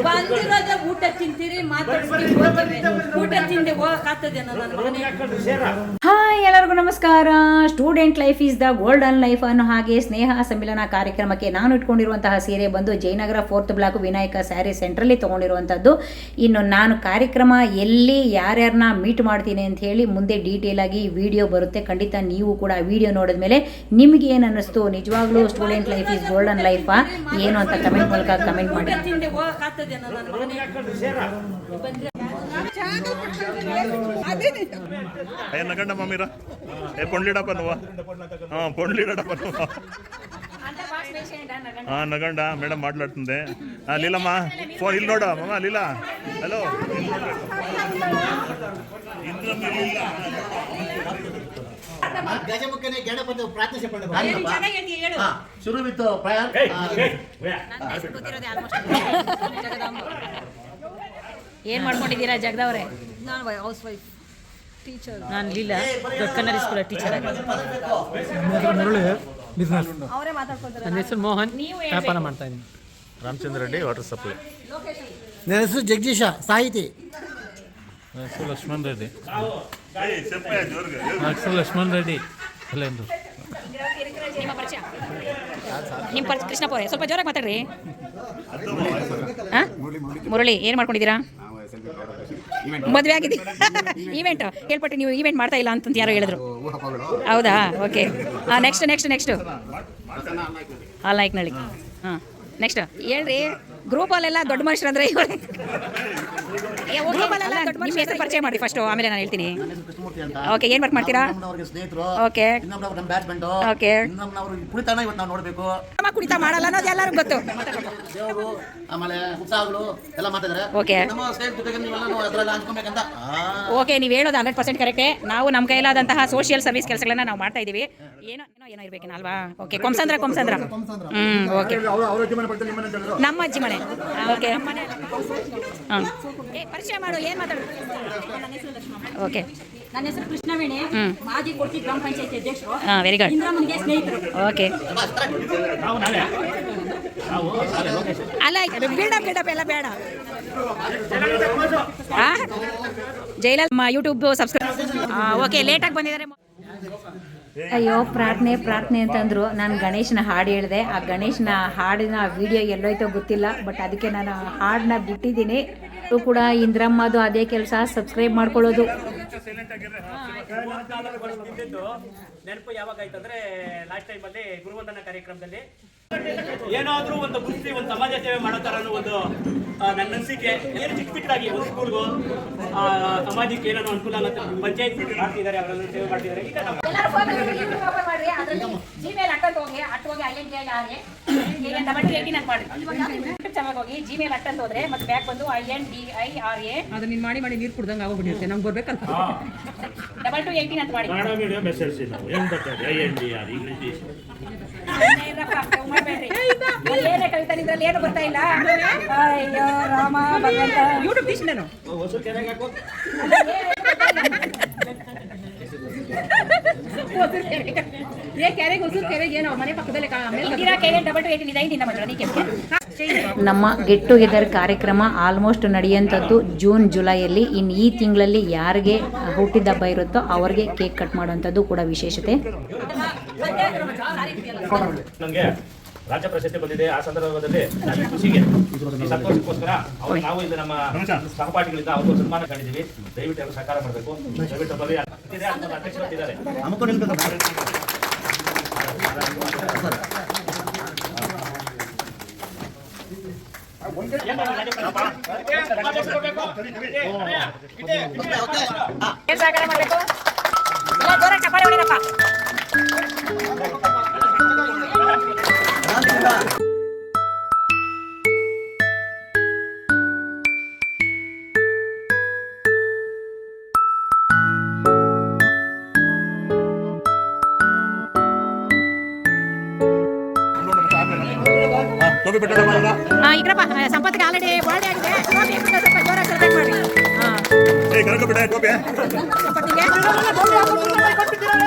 ಬಂದಿರೋದೇ ಊಟ ತಿಂತೀರಿ, ಊಟ ತಿಂದೆ ಹೋಗಕ್ಕಾಗ್ತದೇನೋ ನನ್ನ ಮಗನೇ. ಹಾಯ್, ಎಲ್ಲರಿಗೂ ನಮಸ್ಕಾರ. Student life is the golden life ಅನ್ನೋ ಹಾಗೆ ಸ್ನೇಹ ಸಮ್ಮಿಲನ ಕಾರ್ಯಕ್ರಮಕ್ಕೆ ನಾನು ಇಟ್ಕೊಂಡಿರುವಂತಹ ಸೀರೆ ಬಂದು ಜಯನಗರ 4th ಬ್ಲಾಕ್ ವಿನಾಯಕ ಸ್ಯಾರಿ ಸೆಂಟ್ರಲ್ಲಿ ತೊಗೊಂಡಿರುವಂಥದ್ದು. ಇನ್ನು ನಾನು ಕಾರ್ಯಕ್ರಮ ಎಲ್ಲಿ ಯಾರ್ಯಾರನ್ನ ಮೀಟ್ ಮಾಡ್ತೀನಿ ಅಂತ ಹೇಳಿ ಮುಂದೆ ಡೀಟೇಲ್ ಆಗಿ ವಿಡಿಯೋ ಬರುತ್ತೆ. ಖಂಡಿತ ನೀವು ಕೂಡ ವಿಡಿಯೋ ನೋಡಿದ್ಮೇಲೆ ನಿಮಗೆ ಏನು ಅನ್ನಿಸ್ತು, ನಿಜವಾಗ್ಲೂ ಸ್ಟೂಡೆಂಟ್ ಲೈಫ್ ಈಸ್ ಗೋಲ್ಡನ್ ಲೈಫಾ ಏನು ಅಂತ ಕಮೆಂಟ್ ಮೂಲಕ ಕಮೆಂಟ್ ಮಾಡಿ. ತಿಂದೆ ಹೋಗಕ್ಕಾಗ್ತದೇನೋ ನನ್ನ ಮಗನೇ. నగండ మమ్మీరా ఏ పొండ్లీడప్ప నువ్వా పొండ్లీడప్ప నువ్వా నగండ మేడం మాట్లాడుతుంది. లీలమ్మా ఫోన్ ಇಲ್ಲಿ ನೋಡ ಮಮ್ಮ ಲೀಲಾ. ಹಲೋ ಗಜಮುಖನೇ ಗಣಪತಿ ಪ್ರಾರ್ಥನೆ ಶುರುವಿತ್ತು ಪ್ರಯಾಣ. ಏನು ಮಾಡ್ಕೊಂಡಿದ್ದೀರಾ ಜಗದವ್ರೆ? ನಾನು ಹೌಸ್ ವೈಫ್, ಟೀಚರ್. ನಾನು ಲೀಲಾ, ದೊಡ್ಡ ಕನ್ನಡ ಸ್ಕೂಲ್ ಟೀಚರ್ ಆಗಿ. ಮುರಳಿ ಬಿಸ್ನೆಸ್. ಅವರೇ ಮಾತಾಡ್ಕೊತಾರೆ. ನನ್ನ ಹೆಸರು ಮೋಹನ್, ವ್ಯಾಪಾರ ಮಾಡ್ತಾ ಇದ್ದೀನಿ. Ramachandra Reddy, water supply. ನನ್ನ ಹೆಸರು ಜಗದೀಶ, ಸಾಹಿತಿ. ನನ್ನ ಹೆಸರು ಲಕ್ಷ್ಮಣ್ ರೆಡ್ಡಿ. ಲಕ್ಷ್ಮಣ್ ರೆಡ್ಡಿ ಅಲ್ಲೇಂದು. ನಿಮ್ಮ ಕೃಷ್ಣಪ್ಪ ಅವರೇ, ಸ್ವಲ್ಪ ಜೋರಾಗಿ ಮಾತಾಡ್ರಿ. ಮುರಳಿ, ಏನು ಮಾಡ್ಕೊಂಡಿದ್ದೀರಾ? ಮದುವೆ ಆಗಿದೆ. ಈವೆಂಟ್ ಹೇಳ್ಪಟ್ಟು ನೀವು ಈವೆಂಟ್ ಮಾಡ್ತಾ ಇಲ್ಲ ಅಂತ ಯಾರೋ ಹೇಳಿದ್ರು. ಹೌದಾ? ಓಕೆ. ನೆಕ್ಸ್ಟ್ ಲೈಕ್ನಳ್ಳಿ. ಹಾಂ, ನೆಕ್ಸ್ಟ್ ಹೇಳ್ರಿ. ಗ್ರೂಪಲ್ಲೆಲ್ಲ ದೊಡ್ಡ ಮನುಷ್ಯರು ಅಂದರೆ ನಿಮ್ಮ ಹೆಸರು ಪರಿಚಯ ಮಾಡಿ ಫಸ್ಟು, ಆಮೇಲೆ ನಾನು ಹೇಳ್ತೀನಿ. ಓಕೆ, ಏನು ವರ್ಕ್ ಮಾಡ್ತೀರಾ? Okay okay. ಕುಣಿತ ಮಾಡಲ್ಲ ಅನ್ನೋದು ಎಲ್ಲರಿಗೂ ಗೊತ್ತು. ಓಕೆ ಓಕೆ, ನೀವು ಹೇಳೋದು 100% ಕರೆಕ್ಟೇ. ನಾವು ನಮ್ಮ ಕೈಲಾದಂತಹ ಸೋಷಿಯಲ್ ಸರ್ವಿಸ್ ಕೆಲಸಗಳನ್ನ ನಾವು ಮಾಡ್ತಾ ಇದ್ದೀವಿ. ಏನೋ ಇರಬೇಕೇನಲ್ವಾ? ಓಕೆ, ಕೊಂಸಂದ್ರ. ಓಕೆ, ನಮ್ಮ ಅಜ್ಜಿ ಮನೆ. ಓಕೆ, ಹಾಂ, ಪರಿಚಯ ಮಾಡು. ಏನು ಮಾತಾಡು? ಓಕೆ, ನನ್ನ ಹೆಸರು ಕೃಷ್ಣವೇಣಿ, ಮಾಜಿ ಕೊಡ್ತಿ ಗ್ರಾಮ ಪಂಚಾಯತಿ ಅಧ್ಯಕ್ಷರು. ಹಾಂ, ವೆರಿ ಗುಡ್. ಇಂದ್ರಮ್ಮನಿಗೆ ಸ್ನೇಹಿತರು. ಓಕೆ, ಅಲ್ಲ ಬಿಲ್ಡಪ್ ಎಲ್ಲ ಬೇಡ. ಜೈಲಲ್ ಯೂಟ್ಯೂಬ್ ಸಬ್ಸ್ಕ್ರೈಬ್. ಓಕೆ, ಲೇಟಾಗಿ ಬಂದಿದ್ದಾರೆ. ಅಯ್ಯೋ, ಪ್ರಾರ್ಥನೆ ಅಂತಂದರು. ನಾನು ಗಣೇಶನ ಹಾಡು ಹೇಳಿದೆ. ಆ ಗಣೇಶನ ಹಾಡಿನ ವಿಡಿಯೋ ಎಲ್ಲೋಯ್ತೋ ಗೊತ್ತಿಲ್ಲ, ಬಟ್ ಅದಕ್ಕೆ ನಾನು ಹಾಡನ್ನ ಬಿಟ್ಟಿದ್ದೀನಿ. ಅದು ಕೂಡ ಇಂದ್ರಮ್ಮದು ಅದೇ ಕೆಲಸ, ಸಬ್ಸ್ಕ್ರೈಬ್ ಮಾಡ್ಕೊಳ್ಳೋದು. ನೆನಪು ಯಾವಾಗ ಆಯ್ತಂದ್ರೆ ಲಾಸ್ಟ್ ಟೈಮ್ ಅಲ್ಲಿ ಗುರುವಂದನ ಕಾರ್ಯಕ್ರಮದಲ್ಲಿ ಏನಾದ್ರೂ ಒಂದು ಗುರುತಿ ಒಂದು ಸಮಾಜ ಸೇವೆ ಮಾಡೋ ತರ ಒಂದು ನನ್ನ ಅನಿಸಿಕೆ. ಏನು ಚಿಕ್ಕ ಚಿಕ್ಕದಾಗಿ ಒಂದು ಸ್ಕೂಲ್ಗೂ ಸಮಾಜಕ್ಕೆ ಏನಾದ್ರು ಅನುಕೂಲ ಆಗುತ್ತೆ. ಪಂಚಾಯತ್ ಮಾಡ್ತಿದ್ದಾರೆ, ಅವರೆಲ್ಲ ಸೇವೆ ಮಾಡ್ತಿದ್ದಾರೆ. ಈಗ ಜಿಮೇಲ್ ಅಟ್ಟಂತ ಹೋಗಿ ಜಿಮೇಲ್ ಅಟ್ಟಂತ ಹೋದ್ರೆ ಮತ್ತೆ ಬ್ಯಾಕ್ ಬಂದು INDIRA ಅದು ನೀನು ಮಾಡಿ ನೀರು ಕುಡ್ದಂಗೆ ಆಗೋಗ್ಬಿಟ್ಟಿರುತ್ತೆ. ನಮ್ಗೆ ಬರ್ಬೇಕಂತ 2218 ಅಂತ ಮಾಡಿ. ಏನೇ ಕಲಿತಾ ನಿದ್ರಲ್ಲಿ ಏನು ಬರ್ತಾ ಇಲ್ಲ. ಅಯ್ಯೋ ರಾಮ ಭಗವಂತ. ಯೂಟ್ಯೂಬ್ ನಾನು ನಮ್ಮ ಗೆಟ್ ಟುಗೆದರ್ ಕಾರ್ಯಕ್ರಮ ಆಲ್ಮೋಸ್ಟ್ ನಡೆಯುವಂಥದ್ದು ಜೂನ್ ಜುಲೈಯಲ್ಲಿ. ಇನ್ನು ಈ ತಿಂಗಳಲ್ಲಿ ಯಾರಿಗೆ ಹುಟ್ಟಿದ ಹಬ್ಬ ಇರುತ್ತೋ ಅವ್ರಿಗೆ ಕೇಕ್ ಕಟ್ ಮಾಡುವಂಥದ್ದು ಕೂಡ ವಿಶೇಷತೆ. ನನಗೆ ರಾಜ್ಯ ಪ್ರಶಸ್ತಿ ಬಂದಿದೆ. ಆ ಸಂದರ್ಭದಲ್ಲಿ ಖುಷಿಗೆ ಸಂತೋಷಕ್ಕೋಸ್ಕರ ನಾವು ಇಲ್ಲಿ ನಮ್ಮ ಸಹಪಾಠಿಗಳಿಂದ ಅವರು ಸನ್ಮಾನ ಕಂಡಿದ್ದೀವಿ. ದಯವಿಟ್ಟು ಎಲ್ಲ ಸಹಕಾರ ಮಾಡಬೇಕು. ದಯವಿಟ್ಟು ಬರೀ ಅಧ್ಯಕ್ಷರು ಇದ್ದಾರೆ. ಸಹಕಾರ ಮಾಡಬೇಕು. ಚಪ್ಪಾಳೆ ಹೊಡಿರಪ್ಪ. ಇದ್ರಪ್ಪ, ಸಂಪತ್ಗೆ ಆಲ್ರೆಡಿ ಬರ್ಡೇ ಆಗಿದೆ. ಸ್ವಲ್ಪ ಜೋರಾಗಿ ಸೆಲೆಬ್ರೇಟ್ ಮಾಡಿ. ಸಂಪತ್ತಿಗೆ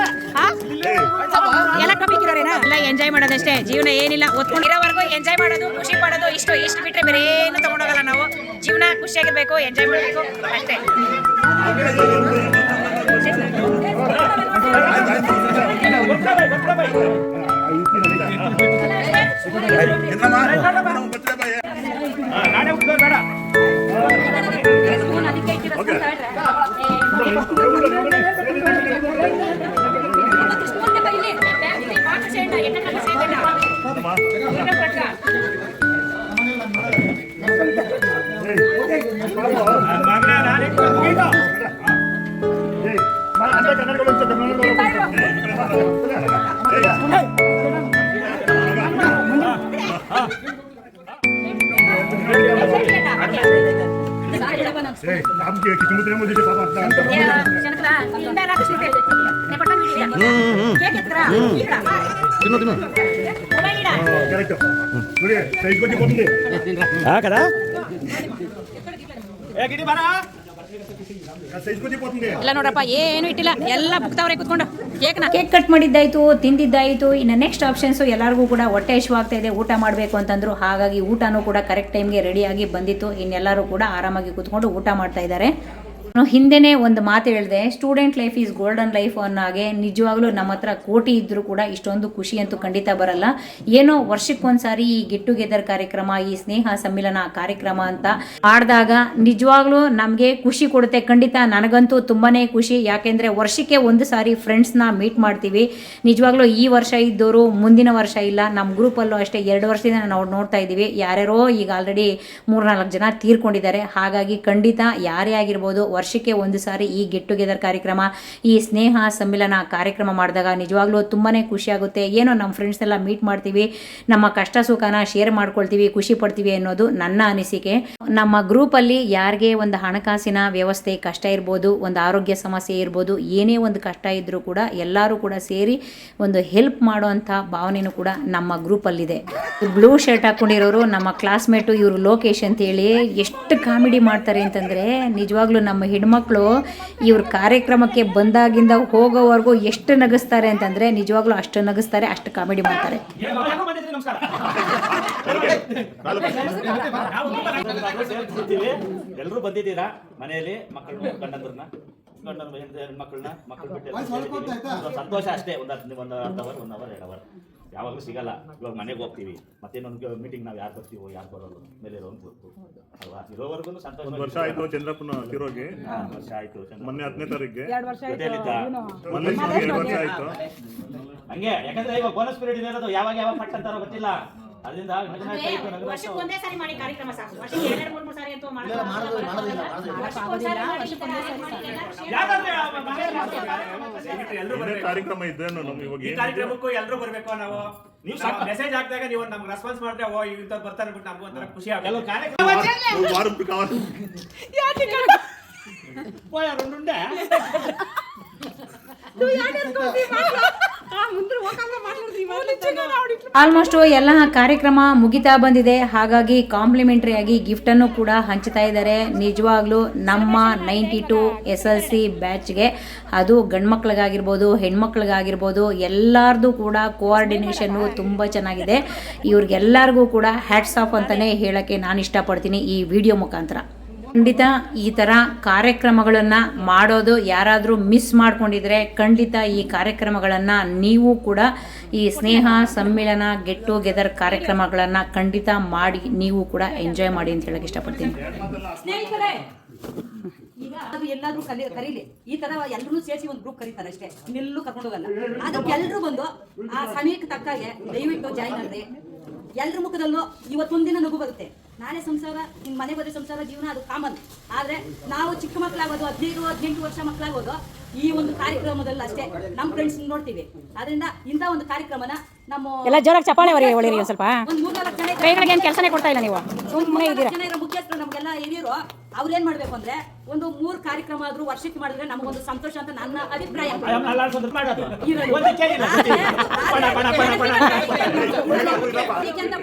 ಎಲ್ಲ ಟೊಪಿಕ್ ಇರೋರೇನಾ? ಎಲ್ಲ ಎಂಜಾಯ್ ಮಾಡೋದಷ್ಟೇ. ಜೀವನ ಏನಿಲ್ಲ, ಓದ್ಕೊಂಡಿರೋವರೆಗೂ ಎಂಜಾಯ್ ಮಾಡೋದು, ಖುಷಿ ಪಡೋದು, ಇಷ್ಟು ಬಿಟ್ಟರೆ ಬೇರೆ ಏನು ತಗೊಂಡೋಗಲ್ಲ ನಾವು. ಜೀವನ ಖುಷಿಯಾಗಿರ್ಬೇಕು, ಎಂಜಾಯ್ ಮಾಡಬೇಕು ಅಷ್ಟೇ. ನಾಳೆ ಬೇಡ కదా ಎಲ್ಲ ನೋಡ್ರಪ್ಪ, ಏನು ಇಟ್ಟಿಲ್ಲ, ಎಲ್ಲ ಬುಕ್ತಾವ್ರೆ ಕೂತ್ಕೊಂಡು. ಕೇಕ್ ಕಟ್ ಮಾಡಿದ್ದಾಯ್ತು, ತಿಂದಿದ್ದಾಯ್ತು. ಇನ್ನು ನೆಕ್ಸ್ಟ್ ಆಪ್ಷನ್ಸು ಎಲ್ಲರಿಗೂ ಕೂಡ ಹೊಟ್ಟೆ ಹಸಿವಾಗ್ತಾ ಇದೆ, ಊಟ ಮಾಡಬೇಕು ಅಂತಂದ್ರು. ಹಾಗಾಗಿ ಊಟನೂ ಕೂಡ ಕರೆಕ್ಟ್ ಟೈಮ್ಗೆ ರೆಡಿಯಾಗಿ ಬಂದಿತ್ತು. ಇನ್ನೆಲ್ಲರೂ ಕೂಡ ಆರಾಮಾಗಿ ಕೂತ್ಕೊಂಡು ಊಟ ಮಾಡ್ತಾ ಇದ್ದಾರೆ. ಹಿಂದೆನೇ ಒಂದು ಮಾತು ಹೇಳಿದೆ, student life is golden life ಅನ್ನೋಗೆ. ನಿಜವಾಗ್ಲೂ ನಮ್ಮ ಹತ್ರ ಕೋಟಿ ಇದ್ದರೂ ಕೂಡ ಇಷ್ಟೊಂದು ಖುಷಿ ಅಂತೂ ಖಂಡಿತ ಬರಲ್ಲ. ಏನೋ ವರ್ಷಕ್ಕೊಂದ್ಸಾರಿ ಈ ಗೆಟ್ ಟುಗೆದರ್ ಕಾರ್ಯಕ್ರಮ, ಈ ಸ್ನೇಹ ಸಮ್ಮಿಲನ ಕಾರ್ಯಕ್ರಮ ಅಂತ ಮಾಡಿದಾಗ ನಿಜವಾಗ್ಲೂ ನಮಗೆ ಖುಷಿ ಕೊಡುತ್ತೆ. ಖಂಡಿತ ನನಗಂತೂ ತುಂಬಾ ಖುಷಿ. ಯಾಕೆಂದರೆ ವರ್ಷಕ್ಕೆ ಒಂದು ಸಾರಿ ಫ್ರೆಂಡ್ಸ್ನ ಮೀಟ್ ಮಾಡ್ತೀವಿ. ನಿಜವಾಗ್ಲೂ ಈ ವರ್ಷ ಇದ್ದವರು ಮುಂದಿನ ವರ್ಷ ಇಲ್ಲ. ನಮ್ಮ ಗ್ರೂಪಲ್ಲೂ ಅಷ್ಟೇ 2 ವರ್ಷದಿಂದ ನಾವು ನೋಡ್ತಾ ಇದ್ದೀವಿ, ಯಾರ್ಯಾರೋ ಈಗ ಆಲ್ರೆಡಿ 3-4 ಜನ ತೀರ್ಕೊಂಡಿದ್ದಾರೆ. ಹಾಗಾಗಿ ಖಂಡಿತ ಯಾರೇ ಆಗಿರ್ಬೋದು, ವರ್ಷಕ್ಕೆ ಒಂದು ಸಾರಿ ಈ ಗೆಟ್ ಟುಗೆದರ್ ಕಾರ್ಯಕ್ರಮ, ಈ ಸ್ನೇಹ ಸಮ್ಮಿಲನ ಕಾರ್ಯಕ್ರಮ ಮಾಡಿದಾಗ ನಿಜವಾಗ್ಲೂ ತುಂಬಾ ಖುಷಿಯಾಗುತ್ತೆ. ಏನೋ ನಮ್ಮ ಫ್ರೆಂಡ್ಸ್ನೆಲ್ಲ ಮೀಟ್ ಮಾಡ್ತೀವಿ, ನಮ್ಮ ಕಷ್ಟ ಸುಖನ ಶೇರ್ ಮಾಡ್ಕೊಳ್ತೀವಿ, ಖುಷಿ ಪಡ್ತೀವಿ ಅನ್ನೋದು ನನ್ನ ಅನಿಸಿಕೆ. ನಮ್ಮ ಗ್ರೂಪಲ್ಲಿ ಯಾರಿಗೆ ಒಂದು ಹಣಕಾಸಿನ ವ್ಯವಸ್ಥೆ ಕಷ್ಟ ಇರ್ಬೋದು, ಒಂದು ಆರೋಗ್ಯ ಸಮಸ್ಯೆ ಇರ್ಬೋದು, ಏನೇ ಒಂದು ಕಷ್ಟ ಇದ್ದರೂ ಕೂಡ ಎಲ್ಲರೂ ಕೂಡ ಸೇರಿ ಒಂದು ಹೆಲ್ಪ್ ಮಾಡೋವಂಥ ಭಾವನೆಯೂ ಕೂಡ ನಮ್ಮ ಗ್ರೂಪಲ್ಲಿದೆ. ಬ್ಲೂ ಶರ್ಟ್ ಹಾಕ್ಕೊಂಡಿರೋರು ನಮ್ಮ ಕ್ಲಾಸ್ಮೇಟು, ಇವರು ಲೋಕೇಶ್ ಅಂತೇಳಿ. ಎಷ್ಟು ಕಾಮಿಡಿ ಮಾಡ್ತಾರೆ ಅಂತಂದರೆ ನಿಜವಾಗ್ಲೂ ನಮ್ಮ ಹೆಣ್ಮಕ್ಳು ಇವ್ರ ಕಾರ್ಯಕ್ರಮಕ್ಕೆ ಬಂದಾಗಿಂದ ಹೋಗೋವರೆಗೂ ಎಷ್ಟು ನಗಿಸ್ತಾರೆ ಅಂತಂದರೆ ನಿಜವಾಗ್ಲೂ ಅಷ್ಟು ನಗಿಸ್ತಾರೆ, ಅಷ್ಟು ಕಾಮಿಡಿ ಮಾಡ್ತಾರೆ. ಎಲ್ಲರೂ ಬಂದಿದ್ದೀರಾ ಮನೆಯಲ್ಲಿ, ಮಕ್ಕಳು ಗಂಡಂದ್ರನ್ನ ಹೆಣ್ಮಕ್ಳನ್ನ ಮಕ್ಕಳು ಬಿಟ್ಟು ಸಂತೋಷ ಅಷ್ಟೇ. ಒಂದು ಅರ್ಧ ಅವರ್ 1 ಅವರ್ 2 ಅವರ್ ಯಾವಾಗಲೂ ಸಿಗಲ್ಲ. ಇವಾಗ ಮನೆಗೆ ಹೋಗ್ತೀವಿ, ಮತ್ತೇನೊಂದು ಮೀಟಿಂಗ್ ನಾವು ಯಾರು ಬರ್ತೀವೋ ಯಾರು ಬರೋದು ಮೇಲೆ ಇರೋದು ಗೊತ್ತು ಅಲ್ವಾ. ಇರೋವರೆಗೂ ಸಂತೋಷ. 1 ವರ್ಷ ಆಯ್ತು ಚಂದ್ರಪ್ಪನ ತಿರೋಗಿ. ವರ್ಷ ಆಯ್ತು. ಮೊನ್ನೆ 10ನೇ ತಾರೀಕಿಗೆ ಜೊತೆಯಲ್ಲಿದ್ದ ಮೊನ್ನೆ 2 ವರ್ಷ ಆಯ್ತು ಹಂಗೆ. ಯಾಕಂದ್ರೆ ಇವಾಗ ಬೋನಸ್ ಪೀರಿಯಡ್ ಇರೋದು ಯಾವಾಗ ಪಟ್ಟ ಅಂತಾರೋ ಗೊತ್ತಿಲ್ಲ. ಅದರಿಂದ ವರ್ಷಕ್ಕೆ ಒಂದೇ ಸಾರಿ ಮಾಡಿ ಕಾರ್ಯಕ್ರಮ ಸಾಕು. ವರ್ಷಕ್ಕೆ 2-3 ಸಾರಿ ಅಂತೂ ಕಾರ್ಯಕ್ರಮ ಇದ್ದೇನು ನಮ್ಗೆ ಇವಾಗ ಈ ಕಾರ್ಯಕ್ರಮಕ್ಕೂ ಎಲ್ಲರೂ ಬರ್ಬೇಕು. ನಾವು ನೀವು ಮೆಸೇಜ್ ಹಾಕಿದಾಗ ನೀವು ನಮ್ಗೆ ರೆಸ್ಪಾನ್ಸ್ ಮಾಡಿದ್ರೆ ಓ ಇಂಥದ್ದು ಬರ್ತಾರೆ ಬಿಟ್ಟು ನಮಗೂ ಒಂಥರ ಖುಷಿ ಆಗುತ್ತೆ. ಕೆಲವು ಕಾರ್ಯಕ್ರಮ ಆಲ್ಮೋಸ್ಟ್ ಎಲ್ಲ ಕಾರ್ಯಕ್ರಮ ಮುಗಿತಾ ಬಂದಿದೆ. ಹಾಗಾಗಿ ಕಾಂಪ್ಲಿಮೆಂಟರಿಯಾಗಿ ಗಿಫ್ಟನ್ನು ಕೂಡ ಹಂಚ್ತಾ ಇದ್ದಾರೆ. ನಿಜವಾಗ್ಲೂ ನಮ್ಮ 92 SLC ಬ್ಯಾಚ್ಗೆ, ಅದು ಗಂಡು ಮಕ್ಳಿಗಾಗಿರ್ಬೋದು ಹೆಣ್ಮಕ್ಳಿಗಾಗಿರ್ಬೋದು, ಎಲ್ಲರದು ಕೂಡ ಕೋಆರ್ಡಿನೇಷನ್ನು ತುಂಬ ಚೆನ್ನಾಗಿದೆ. ಇವ್ರಿಗೆಲ್ಲರಿಗೂ ಕೂಡ ಹ್ಯಾಟ್ಸ್ ಆಫ್ ಅಂತಲೇ ಹೇಳೋಕ್ಕೆ ನಾನು ಇಷ್ಟಪಡ್ತೀನಿ ಈ ವಿಡಿಯೋ ಮುಖಾಂತರ. ಖಂಡಿತ ಈ ಥರ ಕಾರ್ಯಕ್ರಮಗಳನ್ನು ಮಾಡೋದು ಯಾರಾದರೂ ಮಿಸ್ ಮಾಡ್ಕೊಂಡಿದ್ರೆ ಖಂಡಿತ ಈ ಕಾರ್ಯಕ್ರಮಗಳನ್ನು ನೀವು ಕೂಡ ಈ ಸ್ನೇಹ ಸಮ್ಮಿಲನ ಗೆಟ್ ಟುಗೆದರ್ ಕಾರ್ಯಕ್ರಮಗಳನ್ನು ಖಂಡಿತ ಮಾಡಿ ನೀವು ಕೂಡ ಎಂಜಾಯ್ ಮಾಡಿ ಅಂತ ಹೇಳಕ್ಕೆ ಇಷ್ಟಪಡ್ತೀನಿ. ಸ್ನೇಹಿತರೆ, ಈಗ ಅದು ಎಲ್ಲಾದ್ರೂ ಕರೀಲಿ, ಈ ತರ ಎಲ್ಲರೂ ಸೇರಿಸಿ ಒಂದು ಗ್ರೂಪ್ ಕರೀತಾರೆ ಅಷ್ಟೇ, ಇನ್ನೆಲ್ಲೂ ಕರ್ಕೊಂಡು ಹೋಗಲ್ಲ. ಅದಕ್ಕೆ ಎಲ್ಲರೂ ಬಂದು ಆ ಸಮಯಕ್ಕೆ ತಕ್ಕಾಗೆ ದಯವಿಟ್ಟು ಜಾಯಿನ್ ಆಗ್ರಿ. ಎಲ್ಲರ ಮುಖದಲ್ಲೂ ಇವತ್ತೊಂದಿನ ನಗು ಬರುತ್ತೆ. ನಾಳೆ ಸಂಸಾರ, ನಿಮ್ಮ ಮನೆಗೆ ಹೋದ್ರೆ ಸಂಸಾರ ಜೀವನ ಅದು ಕಾಮನ್. ಆದರೆ ನಾವು ಚಿಕ್ಕ ಮಕ್ಕಳಾಗೋದು 15-18 ವರ್ಷ ಮಕ್ಕಳಾಗೋದು ಈ ಒಂದು ಕಾರ್ಯಕ್ರಮದಲ್ಲಿ ಅಷ್ಟೇ. ನಮ್ಮ ಫ್ರೆಂಡ್ಸ್ ನೋಡ್ತೀವಿ. ಅದರಿಂದ ಇಂಥ ಒಂದು ಕಾರ್ಯಕ್ರಮನ ನಮ್ಮ ಎಲ್ಲ ಜೋರಾಗಿ ಚಪ್ಪಾಳೆ ಹೊಡೆಯಿರಿ ಸ್ವಲ್ಪ. ಒಂದು 3-4 ಜನ ಕೈಗಳಿಗೆ ಏನು ಕೆಲಸನೇ ಕೊಡ್ತಾ ಇಲ್ಲ ನೀವು, ಸುಮ್ಮನೆ ಇದ್ದೀರಾ. ಜನ ಮುಖ್ಯಸ್ಥರು ನಮಗೆಲ್ಲ ನಮ್ಮನ್ನ ಹಿರಿಯರು ಅವ್ರೇನ್ ಮಾಡ್ಬೇಕು ಅಂದ್ರೆ ಒಂದು 3 ಕಾರ್ಯಕ್ರಮ ಆದ್ರೂ ವರ್ಷಕ್ಕೆ ಮಾಡಿದ್ರೆ ನಮಗೊಂದು ಸಂತೋಷ ಅಂತ ನನ್ನ ಅಭಿಪ್ರಾಯ. ಅಂತ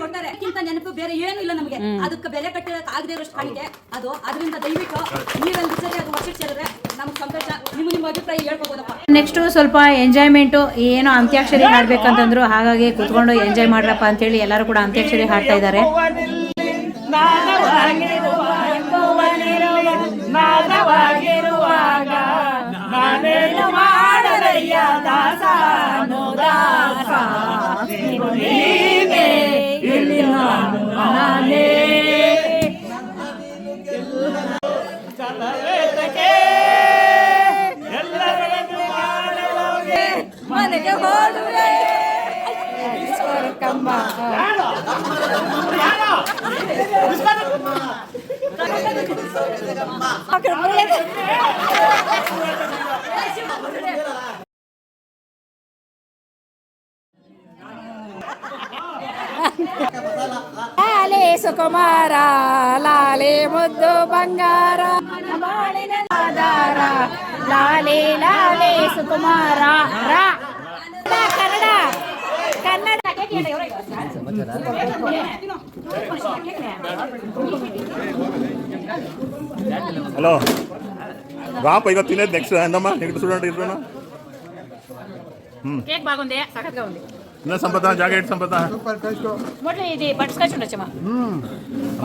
ಕೊಡ್ತಾರೆ ಅದಕ್ಕಿಂತ ನೆನಪು ಬೇರೆ ಏನು ಇಲ್ಲ ನಮಗೆ. ಅದಕ್ಕೆ ಬೆಲೆ ಕಟ್ಟಕ್ಕೆ ಇರೋಷ್ಟು ಕಾಣಿಕೆ ಅದು. ಅದರಿಂದ ದಯವಿಟ್ಟು ನೀವೆಲ್ಲ ಸರಿ ಅದು ವರ್ಷಕ್ಕೆ ಸೇರಿದ್ರೆ ನಮ್ಗೆ ಸಂತೋಷ. ನಿಮ್ಮ ಅಭಿಪ್ರಾಯ ಹೇಳ್ಕೋಬೋದಪ್ಪ. ನೆಕ್ಸ್ಟು ಸ್ವಲ್ಪ ಎಂಜಾಯ್ಮೆಂಟು, ಏನೋ ಅಂತ್ಯಾಕ್ಷರಿ ಹಾಡ್ಬೇಕಂತಂದ್ರು, ಹಾಗಾಗಿ ಕುತ್ಕೊಂಡು ಎಂಜಾಯ್ ಮಾಡ್ರಪ್ಪ ಅಂತೇಳಿ ಎಲ್ಲರೂ ಕೂಡ ಅಂತ್ಯಾಕ್ಷರಿ ಹಾಡ್ತಾ ಇದ್ದಾರೆ. ಮನೆಗೆ ಹೋದ್ರೆ ಲಾಲೆ ಸುಕುಮಾರ ಲಾಲೆ ಮುದ್ದು ಬಂಗಾರ ಬಾಳಿನ ಆಧಾರ ಲಾಲೆ ಲಾಲೆ ಸುಕುಮಾರ ರಾ ಕನ್ನಡ ಕನ್ನಡ హలో రాప ఇక తినేది నెక్స్ట్ ఏందమ్మా ఇక్కడ చూడండి ఇద్దరు కేక్ బాగుంది, సఖత్గా ఉంది. ఇన్న సంపద జాకెట్ సంపద మొట్ల ఇది బటర్ స్కాచ్ ఉండొచ్చమ్మా.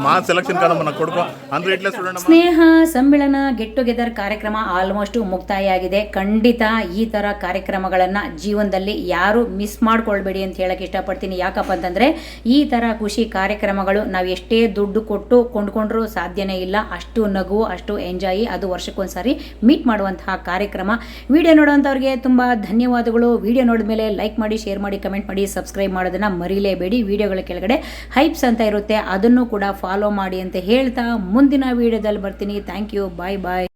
మా సెలక్షన్ కాదమ్మా నాకు కొడుకు అందరూ ఇట్లే చూడండి. ಸ್ನೇಹ ಸಮ್ಮಿಳನ ಗೆಟ್ ಟುಗೆದರ್ ಕಾರ್ಯಕ್ರಮ ಆಲ್ಮೋಸ್ಟ್ ಮುಕ್ತಾಯ ಆಗಿದೆ. ಖಂಡಿತ ಈ ಥರ ಕಾರ್ಯಕ್ರಮಗಳನ್ನು ಜೀವನದಲ್ಲಿ ಯಾರು ಮಿಸ್ ಮಾಡ್ಕೊಳ್ಬೇಡಿ ಅಂತ ಹೇಳಕ್ಕೆ ಇಷ್ಟಪಡ್ತೀನಿ. ಯಾಕಪ್ಪ ಅಂತಂದರೆ ಈ ಥರ ಖುಷಿ ಕಾರ್ಯಕ್ರಮಗಳು ನಾವು ಎಷ್ಟೇ ದುಡ್ಡು ಕೊಟ್ಟು ಕೊಂಡ್ಕೊಂಡ್ರೂ ಸಾಧ್ಯನೇ ಇಲ್ಲ. ಅಷ್ಟು ನಗು, ಅಷ್ಟು ಎಂಜಾಯಿ, ಅದು ವರ್ಷಕ್ಕೊಂದ್ಸಾರಿ ಮೀಟ್ ಮಾಡುವಂತಹ ಕಾರ್ಯಕ್ರಮ. ವಿಡಿಯೋ ನೋಡುವಂಥವ್ರಿಗೆ ತುಂಬ ಧನ್ಯವಾದಗಳು. ವಿಡಿಯೋ ನೋಡಿದ ಮೇಲೆ ಲೈಕ್ ಮಾಡಿ, ಶೇರ್ ಮಾಡಿ, ಕಮೆಂಟ್ ಮಾಡಿ, ಸಬ್ಸ್ಕ್ರೈಬ್ ಮಾಡೋದನ್ನು ಮರಿಲೇಬೇಡಿ. ವಿಡಿಯೋಗಳ ಕೆಳಗಡೆ ಹೈಪ್ಸ್ ಅಂತ ಇರುತ್ತೆ, ಅದನ್ನು ಕೂಡ ಫಾಲೋ ಮಾಡಿ ಅಂತ ಹೇಳ್ತಾ ಮುಂದಿನ ವಿಡಿಯೋದಲ್ಲಿ ಬರ್ತೀನಿ. Thank you, bye bye.